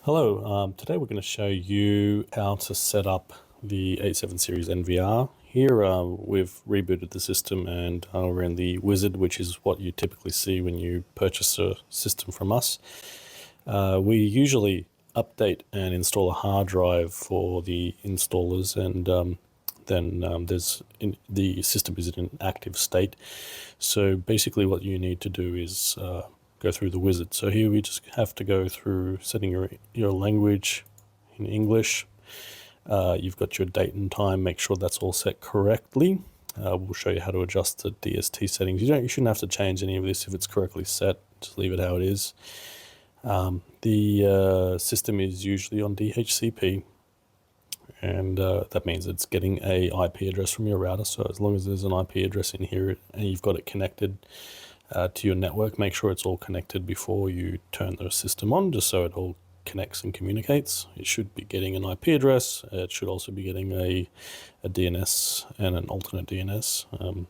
Hello, today we're going to show you how to set up the 87 Series NVR. Here we've rebooted the system and we're in the wizard, which is what you typically see when you purchase a system from us. We usually update and install a hard drive for the installers, and then the system is in an active state. So basically what you need to do is go through the wizard. So here we just have to go through setting your language in English. You've got your date and time, make sure that's all set correctly. We'll show you how to adjust the DST settings. You shouldn't have to change any of this if it's correctly set, just leave it how it is. The system is usually on DHCP, and that means it's getting a IP address from your router. So as long as there's an IP address in here and you've got it connected to your network, make sure it's all connected before you turn the system on, just so it all connects and communicates. It should be getting an IP address. It should also be getting a DNS and an alternate DNS.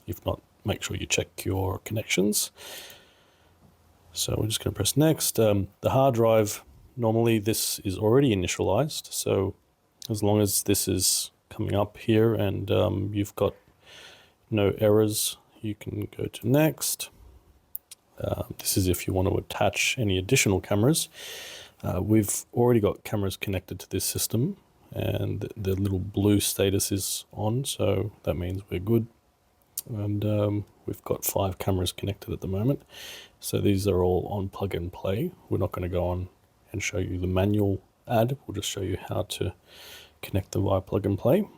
If not, make sure you check your connections. So we're just going to press next. The hard drive, normally this is already initialized, so as long as this is coming up here and you've got no errors, you can go to next. This is if you want to attach any additional cameras. We've already got cameras connected to this system, and the little blue status is on, so that means we're good. And we've got 5 cameras connected at the moment. So these are all on plug and play. We're not going to go on and show you the manual add. We'll just show you how to connect them via plug and play.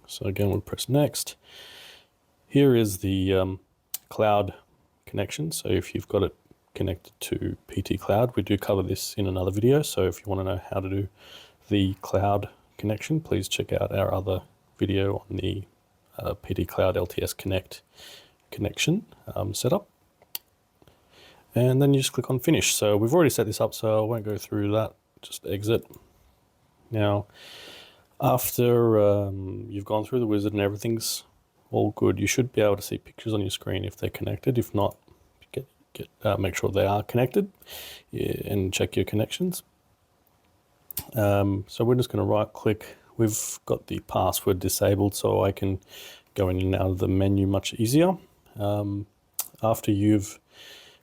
So again, we'll press next. Here is the cloud connection. So if you've got it connected to PT Cloud, we do cover this in another video. So if you want to know how to do the cloud connection, please check out our other video on the PT Cloud LTS Connect connection setup. And then you just click on finish. So we've already set this up, so I won't go through that, just exit. Now, after you've gone through the wizard and everything's all good, you should be able to see pictures on your screen if they're connected. If not, make sure they are connected, and check your connections. So we're just going to right click. We've got the password disabled, so I can go in and out of the menu much easier. After you've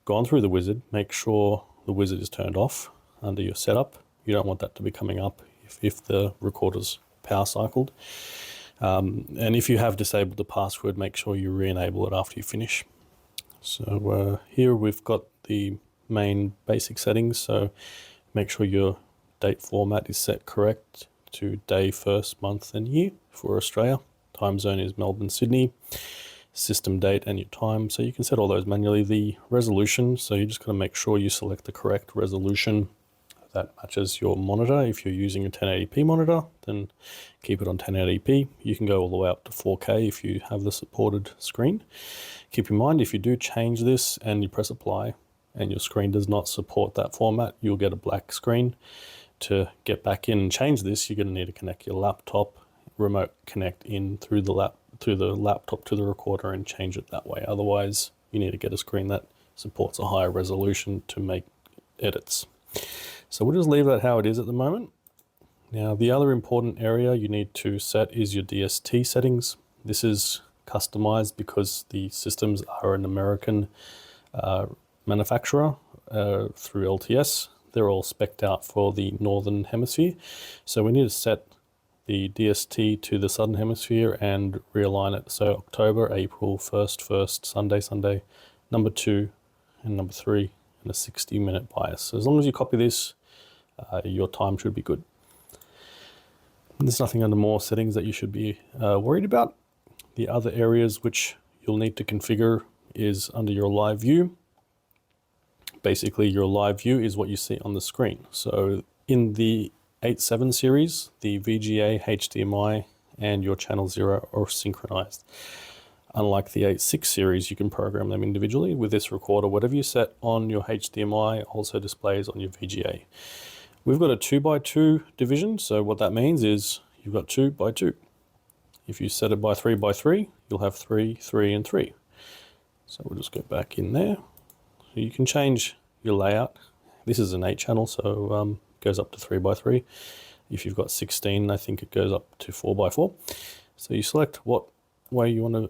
gone through the wizard, make sure the wizard is turned off under your setup. You don't want that to be coming up if the recorder's power cycled. And if you have disabled the password, make sure you re-enable it after you finish. So here we've got the main basic settings. So make sure your date format is set correct to day, first, month and year for Australia. Time zone is Melbourne, Sydney. System date and your time. So you can set all those manually. The resolution, so you just got to make sure you select the correct resolution that matches your monitor. If you're using a 1080p monitor, then keep it on 1080p. You can go all the way up to 4K if you have the supported screen. Keep in mind, if you do change this and you press apply and your screen does not support that format, you'll get a black screen. To get back in and change this, you're going to need to connect your laptop, remote connect in through the laptop to the recorder and change it that way. Otherwise, you need to get a screen that supports a higher resolution to make edits. So we'll just leave that how it is at the moment. Now, the other important area you need to set is your DST settings. This is customized because the systems are an American manufacturer through LTS. They're all spec'd out for the Northern Hemisphere. So we need to set the DST to the Southern Hemisphere and realign it. So October, April, first, Sunday, number 2 and number 3, and a 60-minute bias. So as long as you copy this, your time should be good. There's nothing under more settings that you should be worried about. The other areas which you'll need to configure is under your live view. Basically, your live view is what you see on the screen. So in the 87 series, the VGA, HDMI, and your channel 0 are synchronized. Unlike the 86 series, you can program them individually. With this recorder, whatever you set on your HDMI also displays on your VGA. We've got a 2x2 division, so what that means is you've got 2x2. If you set it by 3x3, you'll have 3, 3, and 3. So we'll just go back in there. So you can change your layout. This is an 8 channel, so goes up to 3x3. If you've got 16, I think it goes up to 4x4. So you select what way you want to,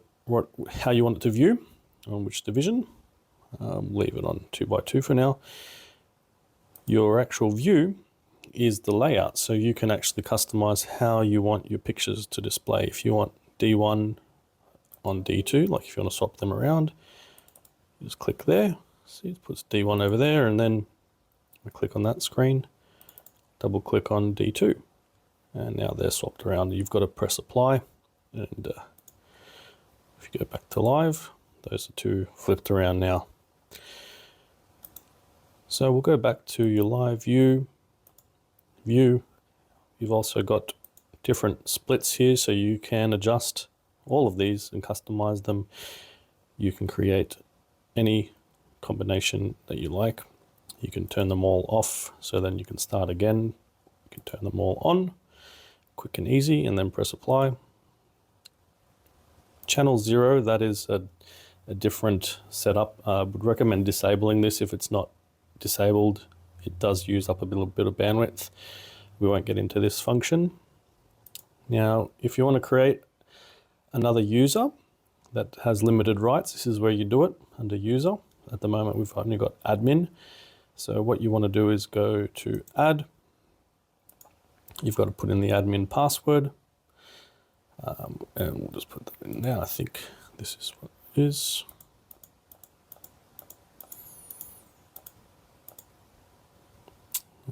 how you want it to view, on which division. Leave it on 2x2 for now. Your actual view is the layout, so you can actually customize how you want your pictures to display. If you want D1 on D2, like if you want to swap them around, you just click there. See, it puts D1 over there, and then I click on that screen, double click on D2, and now they're swapped around. You've got to press apply, and if you go back to live, those are two flipped around now. So we'll go back to your live view. You've also got different splits here, so you can adjust all of these and customize them. You can create any combination that you like. You can turn them all off, so then you can start again. You can turn them all on, quick and easy, and then press apply. Channel 0, that is a different setup. I would recommend disabling this if it's not disabled. It does use up a little bit of bandwidth. We won't get into this function. Now, if you want to create another user that has limited rights, this is where you do it, under user. At the moment, we've only got admin. So what you want to do is go to add. You've got to put in the admin password. And we'll just put that in there. I think this is what it is.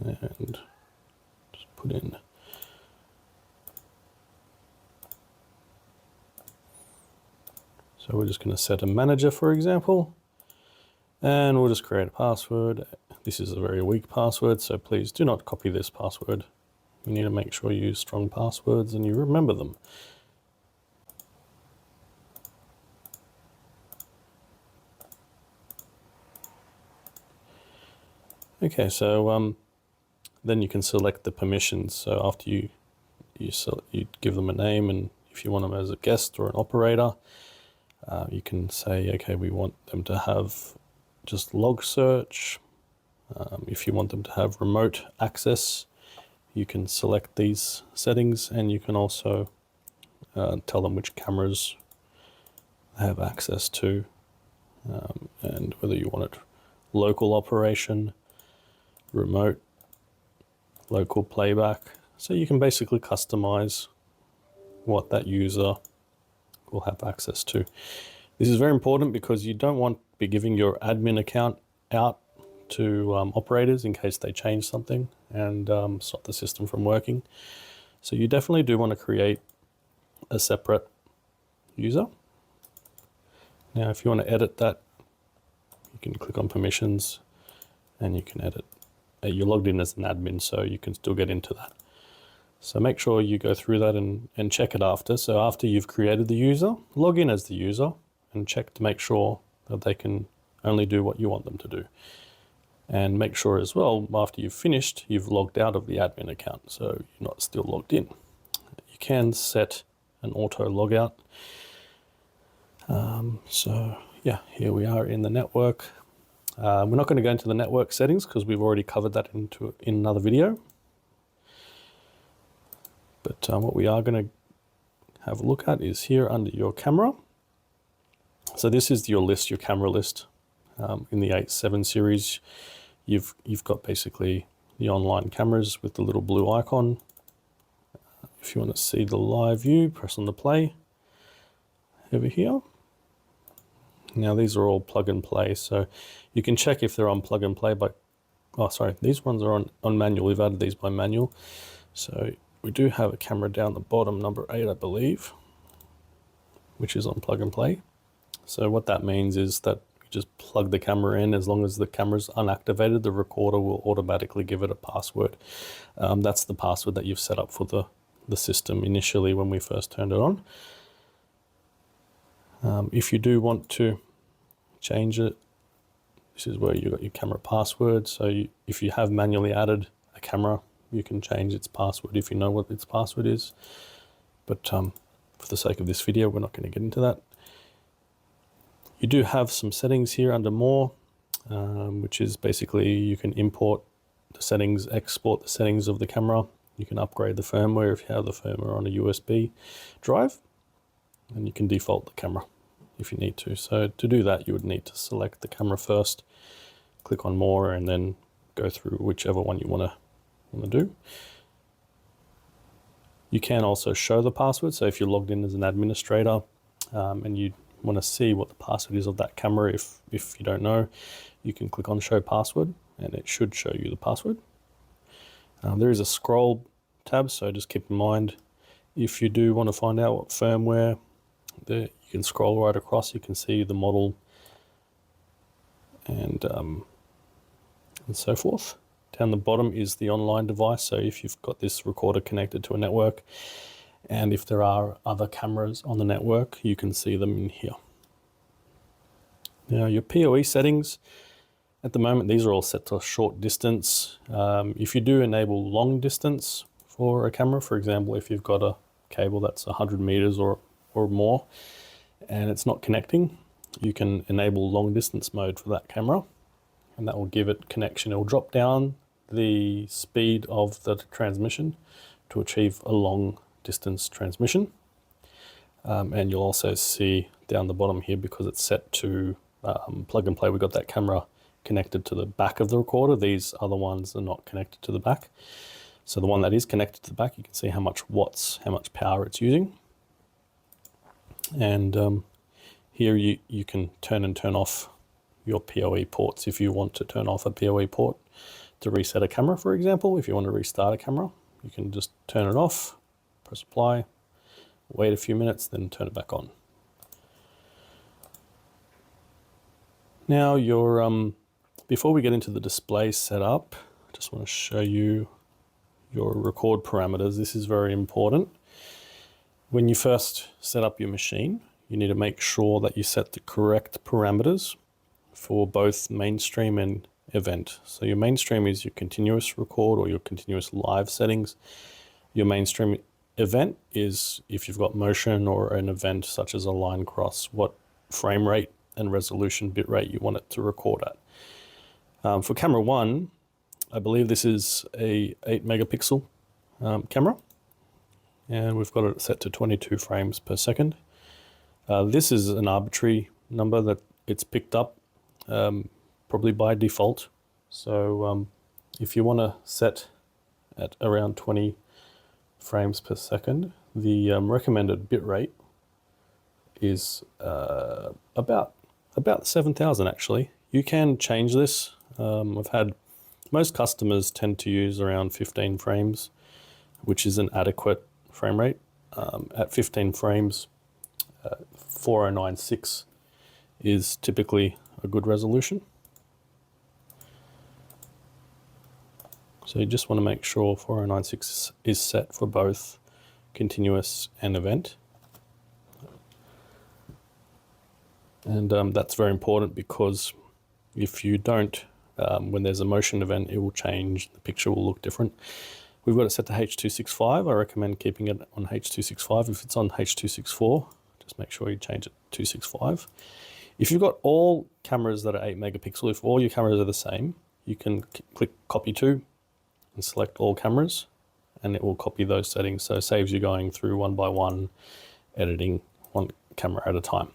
And just put in so we're just going to set a manager, for example, and we'll just create a password. This is a very weak password, so please do not copy this password. You need to make sure you use strong passwords and you remember them. Okay, so then you can select the permissions. So after you give them a name, and if you want them as a guest or an operator, you can say, okay, we want them to have just log search. If you want them to have remote access, you can select these settings, and you can also tell them which cameras they have access to, and whether you want it local operation, remote, local playback. So you can basically customize what that user will have access to. This is very important because you don't want to be giving your admin account out to operators in case they change something and stop the system from working. So you definitely do want to create a separate user. Now, if you want to edit that, you can click on permissions and you can edit. You're logged in as an admin, so you can still get into that. So make sure you go through that and check it after. So after you've created the user, log in as the user and check to make sure that they can only do what you want them to do. And make sure as well, after you've finished, you've logged out of the admin account, so you're not still logged in. You can set an auto logout. So yeah, here we are in the network. We're not going to go into the network settings because we've already covered that in another video. But what we are going to have a look at is here under your camera. So this is your list, your camera list. In the 87 series, you've got basically the online cameras with the little blue icon. If you want to see the live view, press on the play over here. Now these are all plug and play, so you can check if they're on plug and play by, oh sorry, these ones are on manual. We've added these by manual. So we do have a camera down the bottom, number 8 I believe, which is on plug and play. So what that means is that you just plug the camera in. As long as the camera's unactivated, the recorder will automatically give it a password. That's the password that you've set up for the system initially when we first turned it on. If you do want to change it, this is where you got your camera password. So if you have manually added a camera, you can change its password if you know what its password is. But for the sake of this video, we're not going to get into that. You do have some settings here under more, which is basically you can import the settings, export the settings of the camera. You can upgrade the firmware if you have the firmware on a USB drive, and you can default the camera if you need to. So to do that, you would need to select the camera first, click on more, and then go through whichever one you want to do. You can also show the password. So if you're logged in as an administrator and you want to see what the password is of that camera, if you don't know, you can click on show password and it should show you the password. There is a scroll tab, so just keep in mind, if you do want to find out what firmware, you can scroll right across. You can see the model and so forth. Down the bottom is the online device, so if you've got this recorder connected to a network, and if there are other cameras on the network, you can see them in here. Now your PoE settings, at the moment these are all set to short distance. If you do enable long distance for a camera, for example, if you've got a cable that's 100 meters or more and it's not connecting, you can enable long distance mode for that camera, and that will give it connection. It will drop down the speed of the transmission to achieve a long distance transmission. And you'll also see down the bottom here, because it's set to plug and play, we've got that camera connected to the back of the recorder. These other ones are not connected to the back. So the one that is connected to the back, you can see how much watts, how much power it's using. And here you can turn and turn off your PoE ports. If you want to turn off a PoE port to reset a camera, for example, if you want to restart a camera, you can just turn it off, press apply, wait a few minutes, then turn it back on. Now before we get into the display setup, I just want to show you your record parameters. This is very important. When you first set up your machine, you need to make sure that you set the correct parameters for both mainstream and event. So your mainstream is your continuous record or your continuous live settings. Your mainstream event is if you've got motion or an event such as a line cross, what frame rate and resolution bit rate you want it to record at. For camera 1, I believe this is a 8 megapixel camera, and we've got it set to 22 frames per second. This is an arbitrary number that it's picked up probably by default. So if you want to set at around 20 frames per second, the recommended bit rate is about 7,000 actually. You can change this. I've had most customers tend to use around 15 frames, which is an adequate frame rate. At 15 frames, 4096 is typically a good resolution. So you just want to make sure 4096 is set for both continuous and event. And that's very important, because if you don't, when there's a motion event, it will change, the picture will look different. We've got it set to H.265. I recommend keeping it on H.265. If it's on H.264, just make sure you change it to 265. If you've got all cameras that are 8 megapixel, if all your cameras are the same, you can click copy to and select all cameras, and it will copy those settings. So it saves you going through one by one, editing one camera at a time.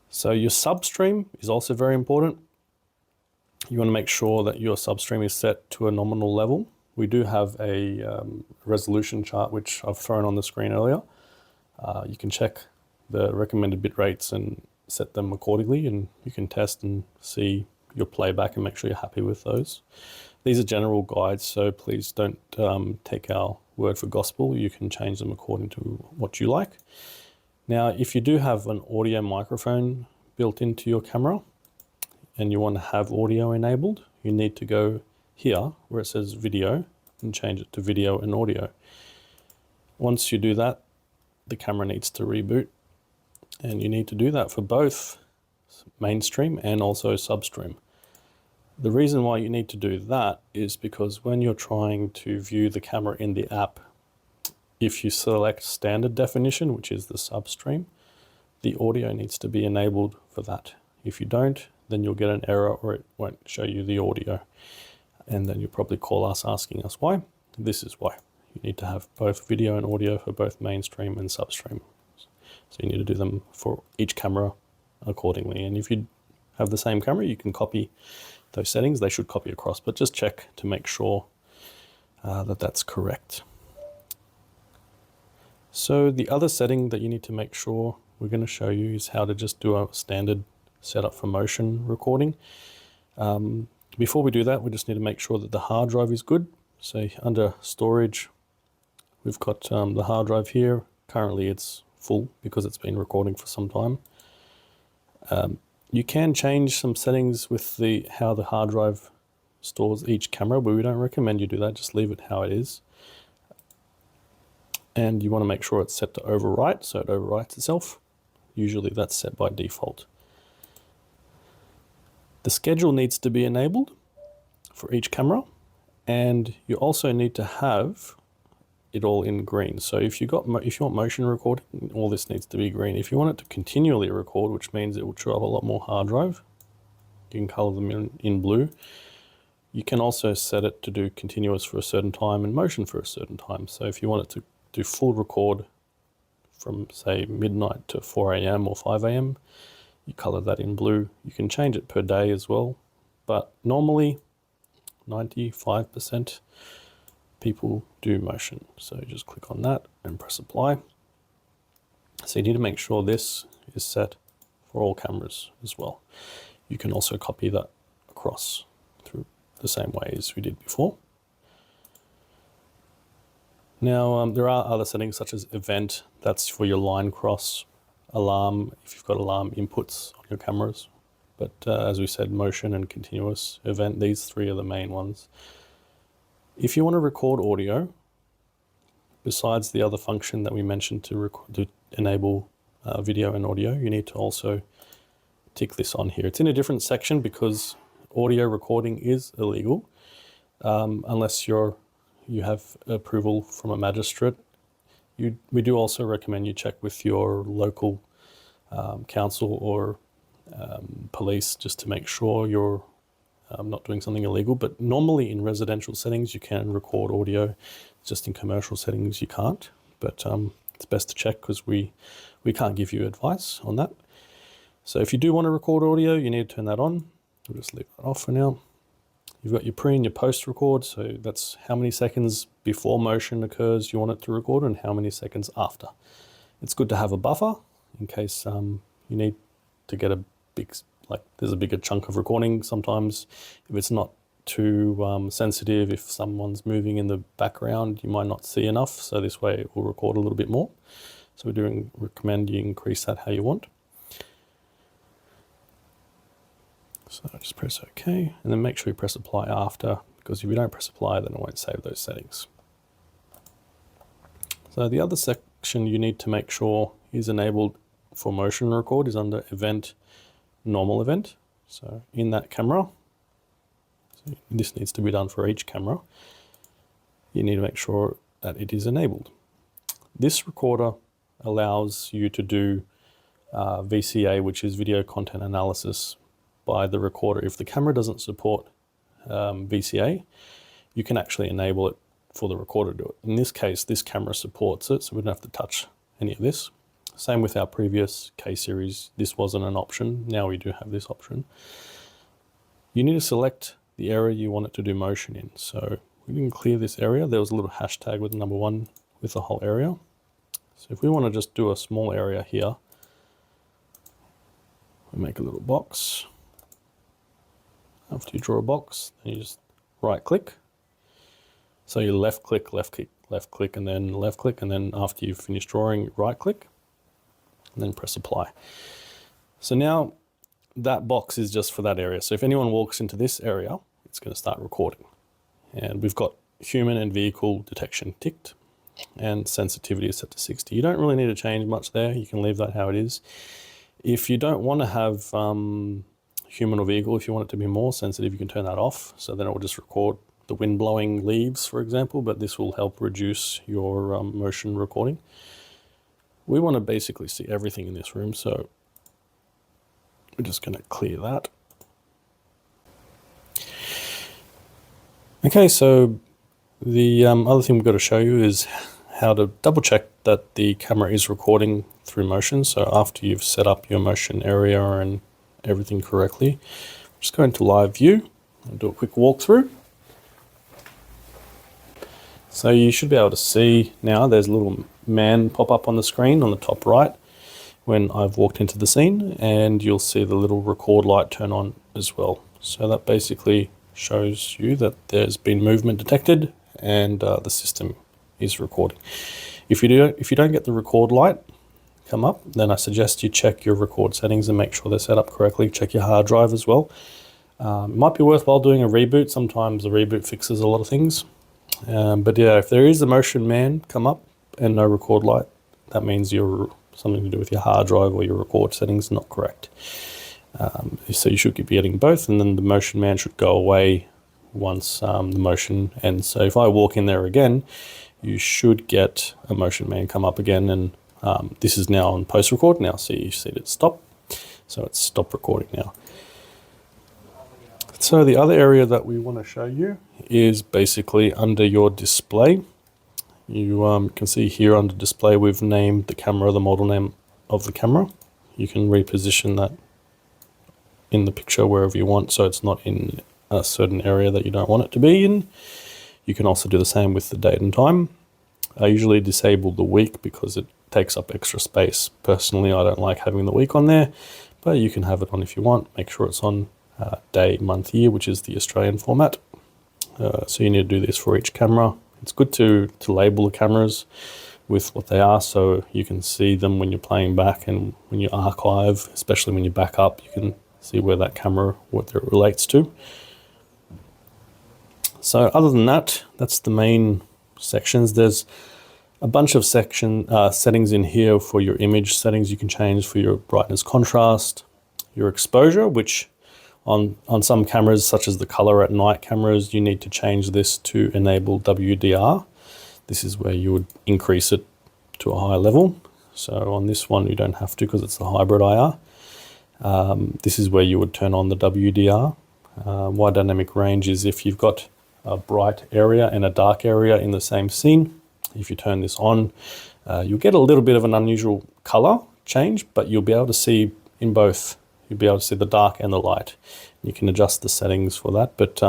So your substream is also very important. You want to make sure that your substream is set to a nominal level. We do have a resolution chart, which I've thrown on the screen earlier. You can check the recommended bit rates and set them accordingly, and you can test and see your playback and make sure you're happy with those. These are general guides, so please don't take our word for gospel. You can change them according to what you like. Now, if you do have an audio microphone built into your camera and you want to have audio enabled, you need to go here where it says video and change it to video and audio. Once you do that, the camera needs to reboot, and you need to do that for both mainstream and also substream. The reason why you need to do that is because when you're trying to view the camera in the app, if you select standard definition, which is the substream, the audio needs to be enabled for that. If you don't, then you'll get an error or it won't show you the audio. And then you'll probably call us asking us why. This is why. You need to have both video and audio for both mainstream and substream. So you need to do them for each camera accordingly. And if you have the same camera, you can copy those settings. They should copy across, but just check to make sure that that's correct. So the other setting that you need to make sure we're going to show you is how to just do a standard setup for motion recording. Before we do that, we just need to make sure that the hard drive is good. So under storage, we've got the hard drive here. Currently it's full because it's been recording for some time. You can change some settings with how the hard drive stores each camera, but we don't recommend you do that. Just leave it how it is. And you want to make sure it's set to overwrite, so it overwrites itself. Usually that's set by default. The schedule needs to be enabled for each camera, and you also need to have it all in green. So if you want motion recording, all this needs to be green. If you want it to continually record, which means it will chew up a lot more hard drive, you can color them in blue. You can also set it to do continuous for a certain time and motion for a certain time. So if you want it to do full record from say midnight to 4 AM or 5 AM, you color that in blue. You can change it per day as well, but normally 95% people do motion. So you just click on that and press apply. So you need to make sure this is set for all cameras as well. You can also copy that across through the same way as we did before. Now there are other settings such as event, that's for your line cross, alarm, if you've got alarm inputs on your cameras. But as we said, motion and continuous event, these three are the main ones. If you want to record audio, besides the other function that we mentioned to enable video and audio, you need to also tick this on here. It's in a different section because audio recording is illegal unless you have approval from a magistrate. We do also recommend you check with your local council or police just to make sure you're not doing something illegal. But normally in residential settings you can record audio, just in commercial settings you can't. But it's best to check because we can't give you advice on that. So if you do want to record audio, you need to turn that on. We'll just leave that off for now. You've got your pre and your post record, so that's how many seconds before motion occurs you want it to record and how many seconds after. It's good to have a buffer in case you need to get there's a bigger chunk of recording. Sometimes if it's not too sensitive, if someone's moving in the background, you might not see enough, so this way it will record a little bit more. So we do recommend you increase that how you want. So just press OK, and then make sure you press apply after, because if you don't press apply, then it won't save those settings. So the other section you need to make sure is enabled for motion record is under event, normal event. So in that camera, so this needs to be done for each camera, you need to make sure that it is enabled. This recorder allows you to do VCA, which is video content analysis, by the recorder. If the camera doesn't support VCA, you can actually enable it for the recorder to do it. In this case, this camera supports it, so we don't have to touch any of this. Same with our previous K series, this wasn't an option. Now we do have this option. You need to select the area you want it to do motion in. So we can clear this area. There was a little hashtag with number 1 with the whole area. So if we want to just do a small area here, we make a little box. After you draw a box, then you just right click. So you left click, and then left click, and then after you've finished drawing, right click, and then press apply. So now that box is just for that area. So if anyone walks into this area, it's going to start recording. And we've got human and vehicle detection ticked, and sensitivity is set to 60. You don't really need to change much there. You can leave that how it is. If you don't want to have human or vehicle, if you want it to be more sensitive, you can turn that off. So then it will just record the wind blowing leaves, for example, but this will help reduce your motion recording. We want to basically see everything in this room, so we're just going to clear that. Okay, so the other thing we've got to show you is how to double check that the camera is recording through motion. So after you've set up your motion area and everything correctly, just go into live view and do a quick walkthrough. So you should be able to see now there's a little man pop up on the screen on the top right when I've walked into the scene, and you'll see the little record light turn on as well. So that basically shows you that there's been movement detected and the system is recording. If you don't get the record light come up, then I suggest you check your record settings and make sure they're set up correctly. Check your hard drive as well. It might be worthwhile doing a reboot. Sometimes the reboot fixes a lot of things. But yeah, if there is a motion man come up and no record light, that means you're something to do with your hard drive or your record settings not correct. So you should be getting both, and then the motion man should go away once the motion ends. So if I walk in there again, you should get a motion man come up again, and this is now on post-record now, so you see it stop. So it's stopped recording now. So the other area that we want to show you is basically under your display. You can see here under display we've named the camera, the model name of the camera. You can reposition that in the picture wherever you want, so it's not in a certain area that you don't want it to be in. You can also do the same with the date and time. I usually disable the week because it takes up extra space. Personally, I don't like having the week on there, but you can have it on if you want. Make sure it's on day, month, year, which is the Australian format. So you need to do this for each camera. It's good to label the cameras with what they are, so you can see them when you're playing back, and when you archive, especially when you back up, you can see where that camera, what it relates to. So other than that, that's the main sections. There's a bunch of settings in here for your image settings you can change for your brightness, contrast, your exposure, which on some cameras, such as the color at night cameras, you need to change this to enable WDR. This is where you would increase it to a higher level. So on this one, you don't have to because it's the hybrid IR. This is where you would turn on the WDR. Wide dynamic range is if you've got a bright area and a dark area in the same scene. If you turn this on, you'll get a little bit of an unusual color change, but you'll be able to see in both. You'll be able to see the dark and the light. You can adjust the settings for that, but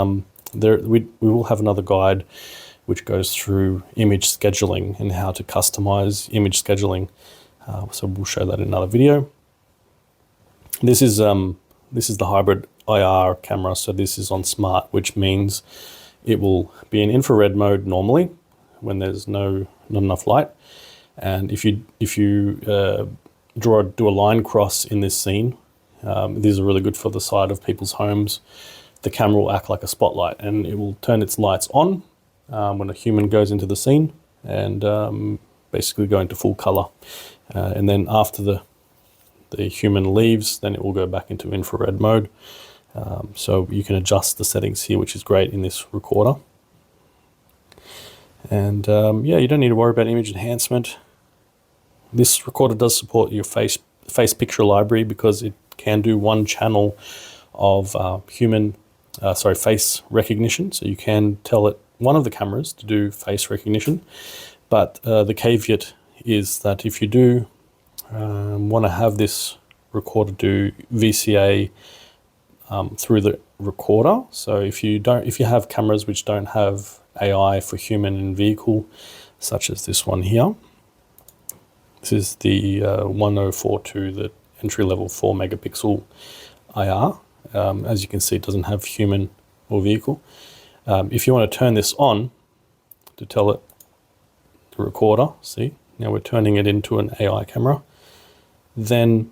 we will have another guide which goes through image scheduling and how to customize image scheduling. So we'll show that in another video. This is the hybrid IR camera, so this is on smart, which means it will be in infrared mode normally when there's not enough light, and if you do a line cross in this scene, these are really good for the side of people's homes. The camera will act like a spotlight, and it will turn its lights on when a human goes into the scene, and basically go into full color. And then after the human leaves, then it will go back into infrared mode. So you can adjust the settings here, which is great in this recorder. And yeah, you don't need to worry about image enhancement. This recorder does support your face picture library because it can do one channel of face recognition. So you can tell it one of the cameras to do face recognition. But the caveat is that if you do want to have this recorder do VCA through the recorder, so if you have cameras which don't have AI for human and vehicle, such as this one here. This is the 1042, the entry-level 4 megapixel IR. As you can see, it doesn't have human or vehicle. If you want to turn this on to tell it the recorder, see, now we're turning it into an AI camera, then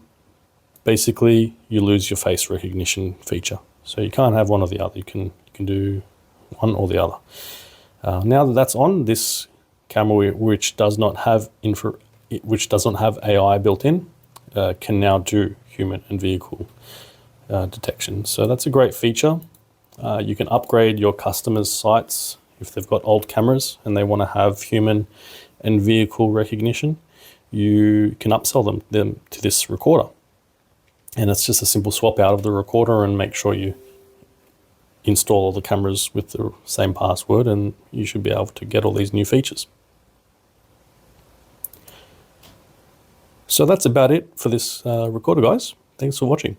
basically you lose your face recognition feature. So you can't have one or the other. You can do one or the other. Now that that's on, this camera, which does not have AI built in, can now do human and vehicle detection. So that's a great feature. You can upgrade your customers' sites if they've got old cameras and they want to have human and vehicle recognition. You can upsell them to this recorder. And it's just a simple swap out of the recorder and make sure you install all the cameras with the same password, and you should be able to get all these new features. So that's about it for this recorder, guys. Thanks for watching.